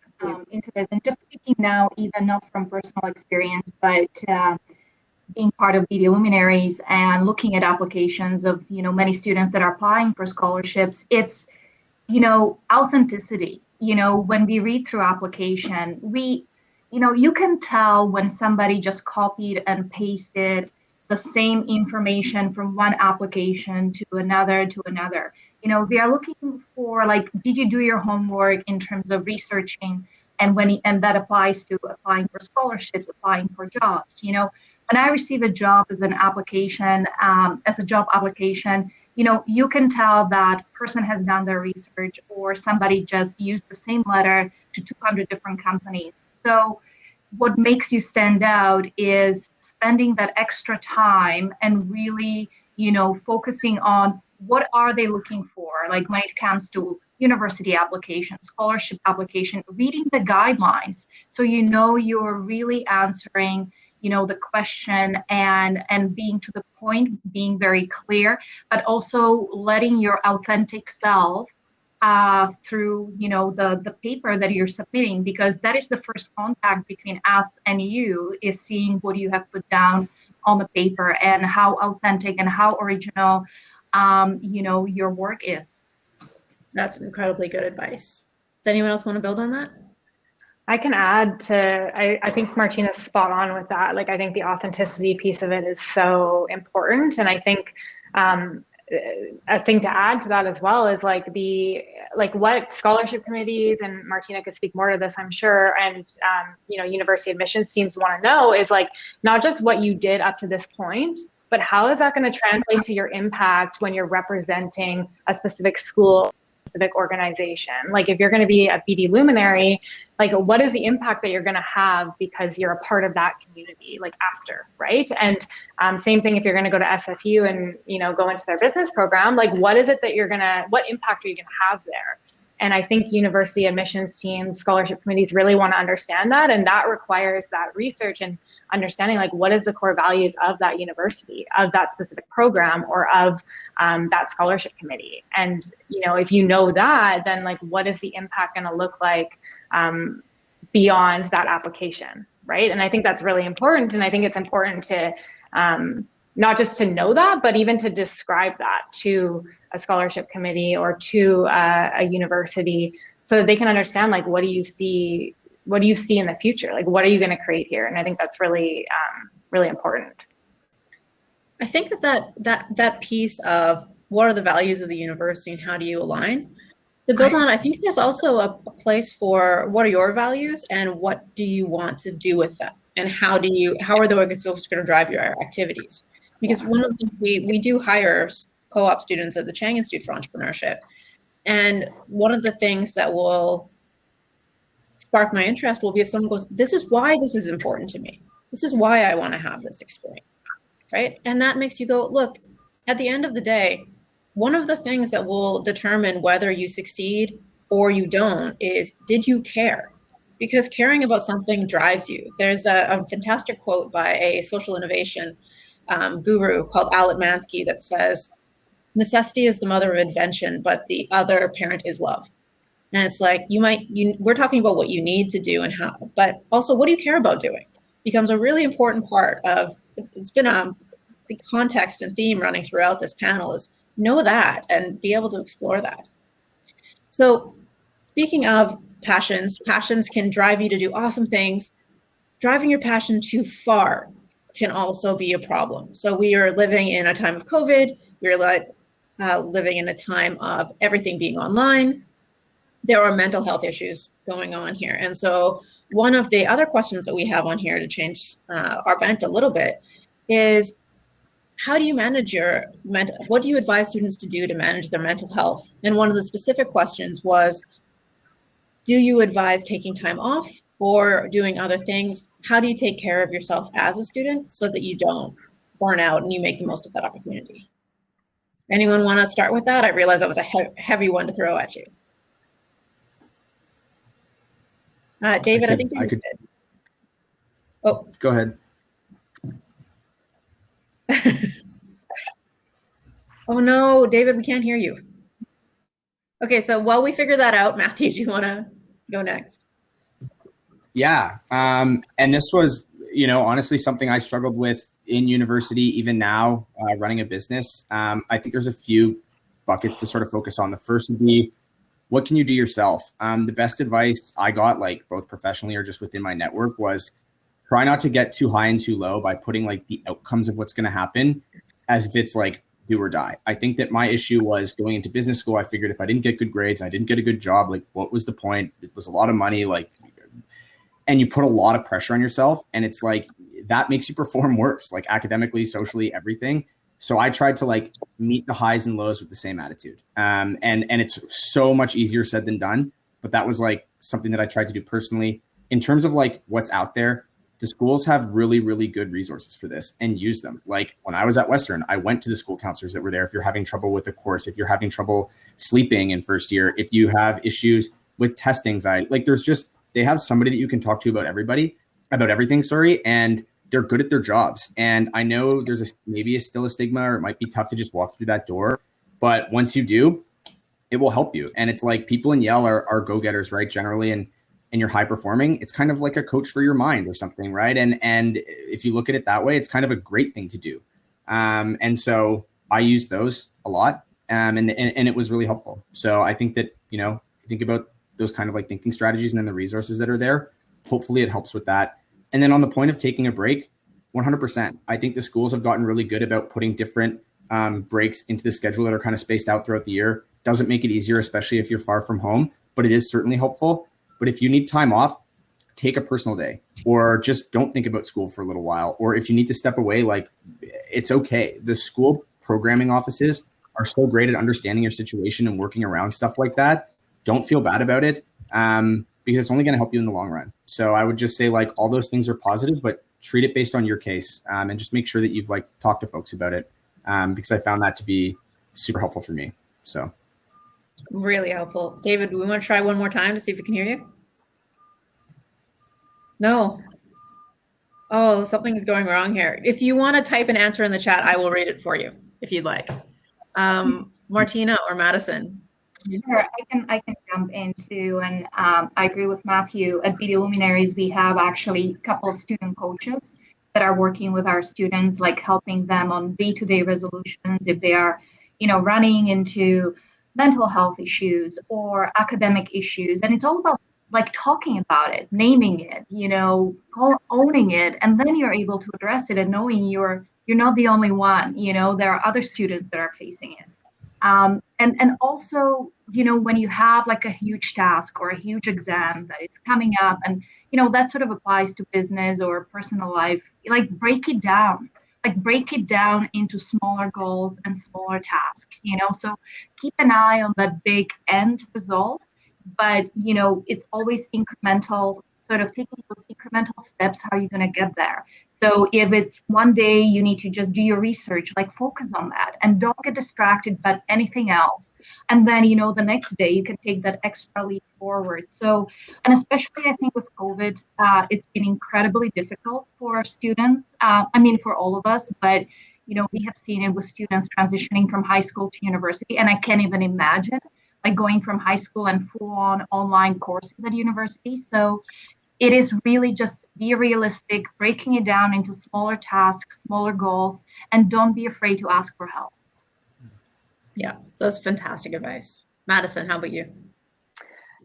E: into this. And just speaking now, even not from personal experience, but being part of Beedie Luminaries and looking at applications of, you know, many students that are applying for scholarships, it's, you know, authenticity. You know, when we read through application, you know, you can tell when somebody just copied and pasted the same information from one application to another. You know, we are looking for, like, did you do your homework in terms of researching? And that applies to applying for scholarships, applying for jobs. You know, when I receive a job as an application, as a job application, you know, you can tell that person has done their research, or somebody just used the same letter to 200 different companies. So what makes you stand out is spending that extra time and really, you know, focusing on what are they looking for, like when it comes to university application, scholarship application, reading the guidelines, so you know you're really answering, you know, the question and being to the point, being very clear, but also letting your authentic self through, you know, the paper that you're submitting, because that is the first contact between us and you, is seeing what you have put down on the paper and how authentic and how original, you know, your work is.
A: That's incredibly good advice. Does anyone else want to build on that?
B: I can add to, I think Martina's spot on with that. Like, I think the authenticity piece of it is so important. And I think a thing to add to that as well is like what scholarship committees, and Martina could speak more to this, I'm sure, and you know, university admissions teams want to know is like not just what you did up to this point, but how is that going to translate to your impact when you're representing a specific school, specific organization? Like, if you're going to be a Beedie Luminary, like, what is the impact that you're going to have because you're a part of that community, like, after, right? And same thing if you're going to go to SFU and, you know, go into their business program, like, what is it that what impact are you going to have there? And I think university admissions teams, scholarship committees really want to understand that. And that requires that research and understanding, like, what is the core values of that university, of that specific program, or of that scholarship committee. And, you know, if you know that, then like, what is the impact going to look like beyond that application, right? And I think that's really important. And I think it's important to not just to know that, but even to describe that to a scholarship committee or to a university, so that they can understand, like, what do you see in the future? Like, what are you going to create here? And I think that's really, really important.
A: I think that piece of what are the values of the university and how do you align? To build on, I think there's also a place for what are your values and what do you want to do with them, and how are the organizations going to drive your activities? Because one of the things we do hire co-op students at the Chang Institute for Entrepreneurship, and one of the things that will spark my interest will be if someone goes, this is why this is important to me. This is why I want to have this experience, right? And that makes you go, look, at the end of the day, one of the things that will determine whether you succeed or you don't is, did you care? Because caring about something drives you. There's a fantastic quote by a social innovation guru called Alan Mansky that says, necessity is the mother of invention, but the other parent is love. And it's like, we're talking about what you need to do and how, but also what do you care about doing becomes a really important part of, it's been the context and theme running throughout this panel is know that and be able to explore that. So speaking of passions can drive you to do awesome things. Driving your passion too far can also be a problem. So we are living in a time of COVID. We're living in a time of everything being online. There are mental health issues going on here. And so one of the other questions that we have on here to change our bent a little bit is, how do you manage what do you advise students to do to manage their mental health? And one of the specific questions was, do you advise taking time off or doing other things? How do you take care of yourself as a student so that you don't burn out and you make the most of that opportunity? Anyone want to start with that? I realize that was a heavy one to throw at you. David, I think you did. Oh,
C: go ahead.
A: Oh no, David, we can't hear you. Okay, so while we figure that out, Matthew, do you want to go next?
C: Yeah, and this was, honestly something I struggled with in university, even now, running a business. I think there's a few buckets to sort of focus on. The first would be, what can you do yourself? The best advice I got, like both professionally or just within my network, was try not to get too high and too low by putting like the outcomes of what's going to happen as if it's like do or die. I think that my issue was going into business school. I figured if I didn't get good grades, I didn't get a good job, like what was the point? It was a lot of money, and you put a lot of pressure on yourself, and it's like that makes you perform worse, like academically, socially, everything. So I tried to like meet the highs and lows with the same attitude. And it's so much easier said than done, but that was like something that I tried to do personally. In terms of like what's out there, the schools have really, really good resources for this, and use them. Like when I was at Western, I went to the school counselors that were there. If you're having trouble with a course, if you're having trouble sleeping in first year, if you have issues with test anxiety, like they have somebody that you can talk to about everything, and they're good at their jobs. And I know there's maybe still a stigma, or it might be tough to just walk through that door, but once you do, it will help you. And it's like people in Yale are go-getters, right? Generally, and you're high performing, it's kind of like a coach for your mind or something, right? And if you look at it that way, it's kind of a great thing to do. And so I use those a lot, and it was really helpful. So I think that, think about those kind of like thinking strategies and then the resources that are there. Hopefully it helps with that. And then on the point of taking a break, 100%. I think the schools have gotten really good about putting different breaks into the schedule that are kind of spaced out throughout the year. Doesn't make it easier, especially if you're far from home, but it is certainly helpful. But if you need time off, take a personal day, or just don't think about school for a little while. Or if you need to step away, like it's okay. The school programming offices are so great at understanding your situation and working around stuff like that. Don't feel bad about it, because it's only going to help you in the long run. So I would just say like all those things are positive, but treat it based on your case, and just make sure that you've like talked to folks about it, because I found that to be super helpful for me. So
A: really helpful. David, do we want to try one more time to see if we can hear you? No. Oh, something is going wrong here. If you want to type an answer in the chat, I will read it for you if you'd like. Martina or Madison?
E: Sure, I can jump into, and I agree with Matthew. At Beedie Luminaries, we have actually a couple of student coaches that are working with our students, like helping them on day-to-day resolutions if they are, running into mental health issues or academic issues. And it's all about like talking about it, naming it, owning it, and then you're able to address it and knowing you're not the only one. There are other students that are facing it. And also, when you have like a huge task or a huge exam that is coming up, and, that sort of applies to business or personal life, like break it down. Like break it down into smaller goals and smaller tasks, so keep an eye on the big end result, but, it's always incremental, sort of taking those incremental steps. How are you going to get there? So if it's one day you need to just do your research, like focus on that and don't get distracted by anything else. And then, the next day you can take that extra leap forward. So, and especially I think with COVID, it's been incredibly difficult for students. For all of us, but, we have seen it with students transitioning from high school to university. And I can't even imagine like going from high school and full on online courses at university. So it is really just be realistic, breaking it down into smaller tasks, smaller goals, and don't be afraid to ask for help.
A: Yeah, that's fantastic advice. Madison, how about you?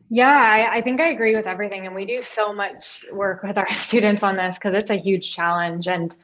B: Yeah, I think I agree with everything. And we do so much work with our students on this because it's a huge challenge. And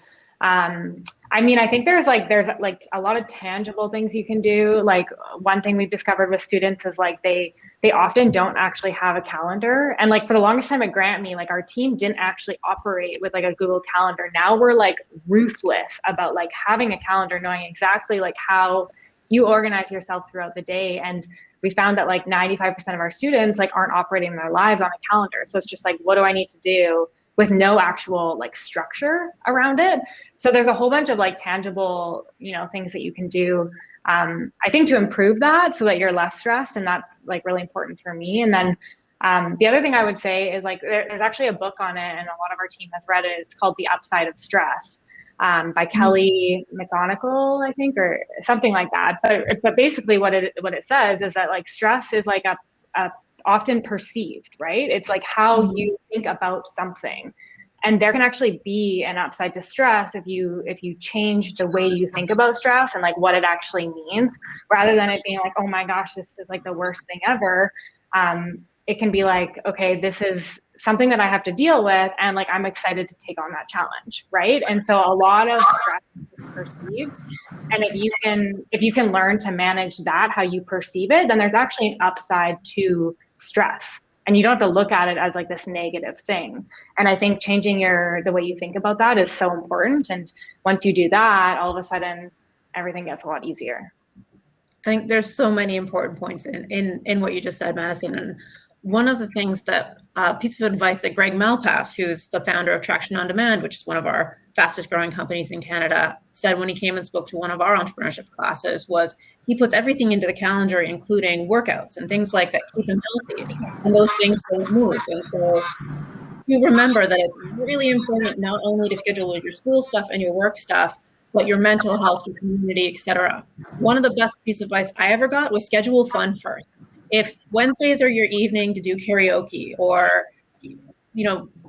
B: I think there's a lot of tangible things you can do. Like one thing we've discovered with students is like they often don't actually have a calendar. And like for the longest time at GrantMe, like our team didn't actually operate with like a Google Calendar. Now we're like ruthless about like having a calendar, knowing exactly like how you organize yourself throughout the day. And we found that like 95% of our students like aren't operating their lives on a calendar. So it's just like, what do I need to do, with no actual like structure around it. So there's a whole bunch of like tangible, things that you can do, I think, to improve that so that you're less stressed. And that's like really important for me. And then the other thing I would say is like, there's actually a book on it and a lot of our team has read it. It's called The Upside of Stress, by Kelly McGonigal, I think, or something like that. But basically what it says is that like stress is like a often perceived, right? It's like how you think about something. And there can actually be an upside to stress if you change the way you think about stress and like what it actually means, rather than it being like, oh my gosh, this is like the worst thing ever. It can be like, okay, this is something that I have to deal with, and like I'm excited to take on that challenge, right? And so a lot of stress is perceived, and if you can learn to manage that, how you perceive it, then there's actually an upside to stress, and you don't have to look at it as like this negative thing. And I think changing the way you think about that is so important. And once you do that, all of a sudden everything gets a lot easier.
A: I think there's so many important points in what you just said, Madison. And one of the things that piece of advice that Greg Malpass, who's the founder of Traction on Demand, which is one of our fastest growing companies in Canada, said when he came and spoke to one of our entrepreneurship classes was he puts everything into the calendar, including workouts and things like that, keep him healthy. And those things don't move. And so you remember that it's really important not only to schedule your school stuff and your work stuff, but your mental health, your community, etc. One of the best pieces of advice I ever got was schedule fun first. If Wednesdays are your evening to do karaoke, or 8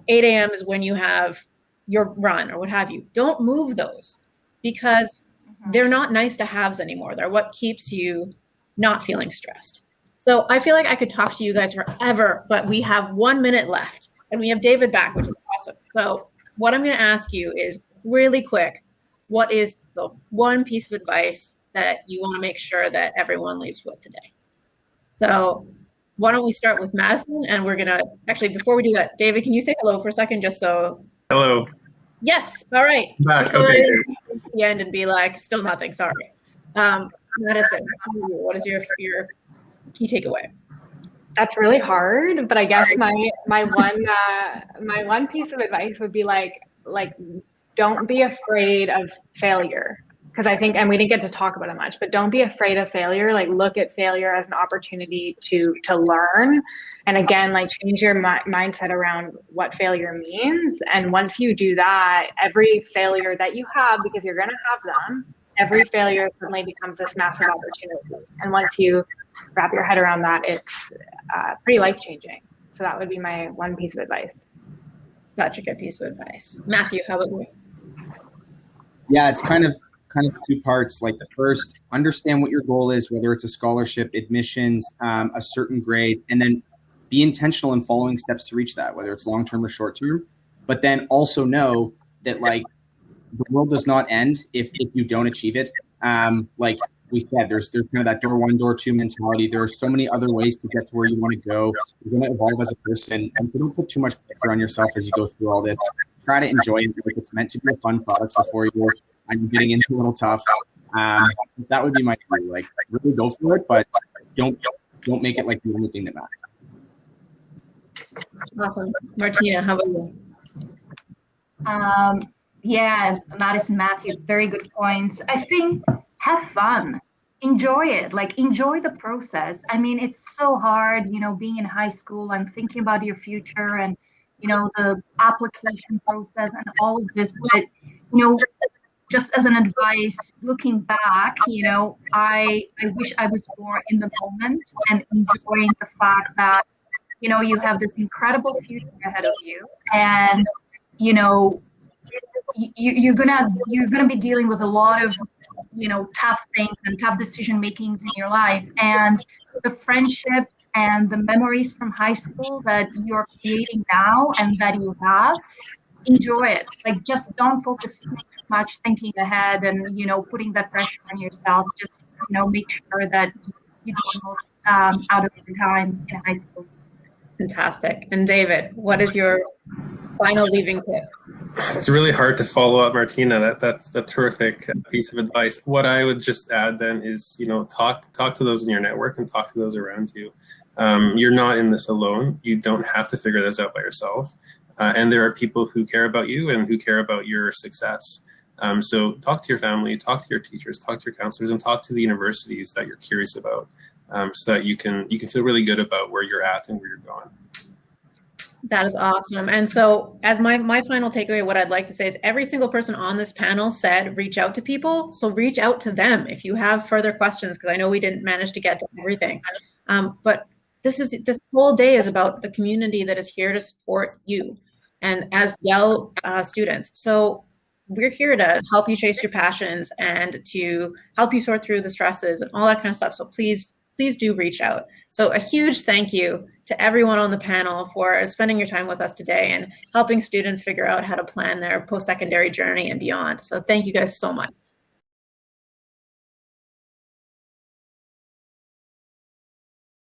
A: a.m. is when you have your run or what have you, don't move those, because they're not nice to haves anymore. They're what keeps you not feeling stressed. So I feel like I could talk to you guys forever, but we have 1 minute left and we have David back, which is awesome. So what I'm going to ask you is really quick, what is the one piece of advice that you want to make sure that everyone leaves with today? So why don't we start with Madison, and we're going to, actually, before we do that, David, can you say hello for a second, just so.
F: Hello.
A: Yes. All right.
F: Back.
A: So
F: Okay.
A: at the end and be like, still nothing. Sorry. Madison, what is your key takeaway?
B: That's really hard, but I guess my one piece of advice would be like don't be afraid of failure. Because I think, and we didn't get to talk about it much, but don't be afraid of failure. Like look at failure as an opportunity to learn. And again, like change your mindset around what failure means. And once you do that, every failure that you have, because you're going to have them, every failure suddenly becomes this massive opportunity. And once you wrap your head around that, it's pretty life-changing. So that would be my one piece of advice.
A: Such a good piece of advice. Matthew, how about you?
C: Yeah, it's kind of two parts. Like the first, understand what your goal is, whether it's a scholarship, admissions, a certain grade, and then be intentional in following steps to reach that, whether it's long-term or short-term. But then also know that like the world does not end if you don't achieve it. Like we said, there's kind of that door one, door two mentality. There are so many other ways to get to where you want to go. You're going to evolve as a person, and so don't put too much pressure on yourself as you go through all this. Try to enjoy it. Like, it's meant to be a fun product for 4 years. I'm getting into a little tough. That would be my view. Like, really go for it, but don't make it like the only thing that matters.
A: Awesome. Martina, how about you?
E: Yeah, Madison, Matthew, very good points. I think have fun, enjoy it, like enjoy the process. I mean, it's so hard, being in high school and thinking about your future and, the application process and all of this. But, just as an advice, looking back, I wish I was more in the moment and enjoying the fact that, you have this incredible future ahead of you, and, you're gonna be dealing with a lot of tough things and tough decision makings in your life, and the friendships and the memories from high school that you're creating now and that you have, enjoy it. Like, just don't focus too much thinking ahead and putting that pressure on yourself. Just make sure that you do the most out of your time in high school.
A: Fantastic. And David, what is your final leaving tip?
D: It's really hard to follow up, Martina. That's a terrific piece of advice. What I would just add then is, talk to those in your network and talk to those around you. You're not in this alone. You don't have to figure this out by yourself. And there are people who care about you and who care about your success. So talk to your family, talk to your teachers, talk to your counselors, and talk to the universities that you're curious about, so that you can feel really good about where you're at and where you're going.
A: That is awesome. And so as my final takeaway, what I'd like to say is every single person on this panel said reach out to people. So reach out to them if you have further questions, because I know we didn't manage to get to everything. But this whole day is about the community that is here to support you and as Yale students. So we're here to help you chase your passions and to help you sort through the stresses and all that kind of stuff. So please do reach out. So a huge thank you to everyone on the panel for spending your time with us today and helping students figure out how to plan their post-secondary journey and beyond. So thank you guys so much.